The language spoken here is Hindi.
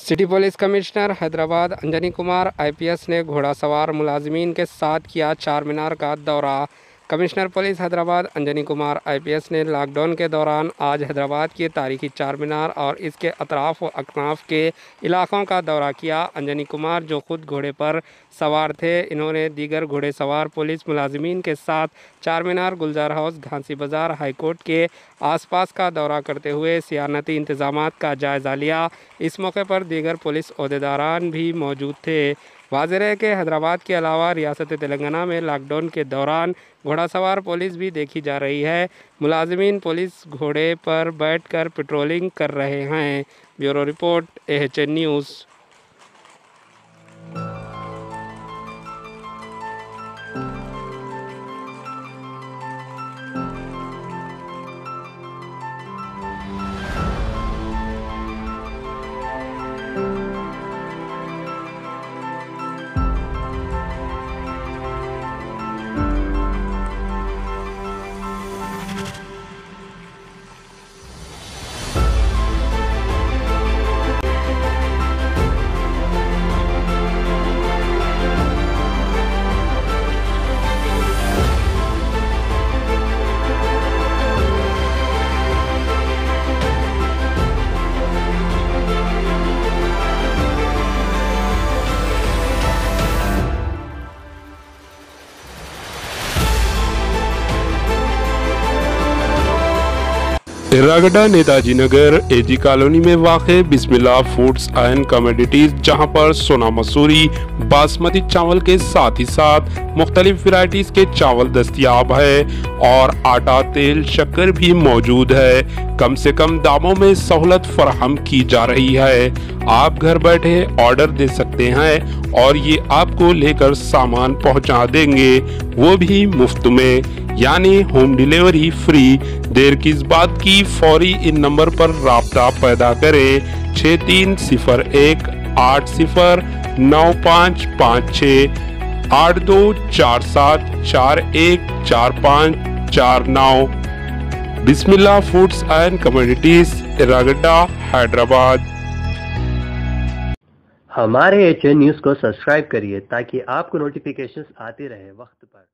City police commissioner Hyderabad Anjani Kumar IPS ने घोड़ासवार मुलाजिमीन के साथ किया चार मीनार का दौरा। Commissioner police Hyderabad Anjani Kumar IPS ने लॉकडाउन के दौरान आज हैदराबाद के तारीखी चार मीनार और इसके अतराफ व अकनाफ के इलाकों का दौरा किया। अंजनी कुमार जो खुद घोड़े पर सवार थे, इन्होंने दीगर घोड़े सवार पुलिस मुलाजिमीन के साथ चार मीनार, गुलजार हाउस, घांसी बाज़ार, हाईकोर्ट के आसपास का दौरा करते हुए सियानती इंतजामात का जायज़ा लिया। इस मौके पर दीगर पुलिस ओहदेदारान भी मौजूद थे। वाज़ेह है कि हैदराबाद के अलावा रियासत तेलंगाना में लॉकडाउन के दौरान घोड़ासवार पुलिस भी देखी जा रही है। मुलाजिमीन पुलिस घोड़े पर बैठकर पेट्रोलिंग कर रहे हैं। Bureau report, AHN news. Erragadda Netaji Nagar AG colony में वाक़े बिस्मिल्लाह फूड्स एंड कमोडिटीज, जहां पर सोना मसूरी बासमती चावल के साथ ही साथ मुख्तलिफ वैरायटीज के चावल दस्तयाब है और आटा, तेल, शक्कर भी मौजूद है। कम से कम दामों में सहूलत फराहम की जा रही है। आप घर बैठे ऑर्डर दे सकते हैं और ये आपको लेकर सामान पहुंचा देंगे, वो भी मुफ्त में, यानी होम डिलीवरी फ्री। देर किस बात की, फौरी इन नंबर पर राब्ता पैदा करें 6301 80 9556 8247 414549। बिस्मिल्लाह foods and commodities, Erragadda, Hyderabad. हमारे AHN न्यूज़ को सब्सक्राइब करिए ताकि आपको नोटिफिकेशंस आते रहे वक्त पर।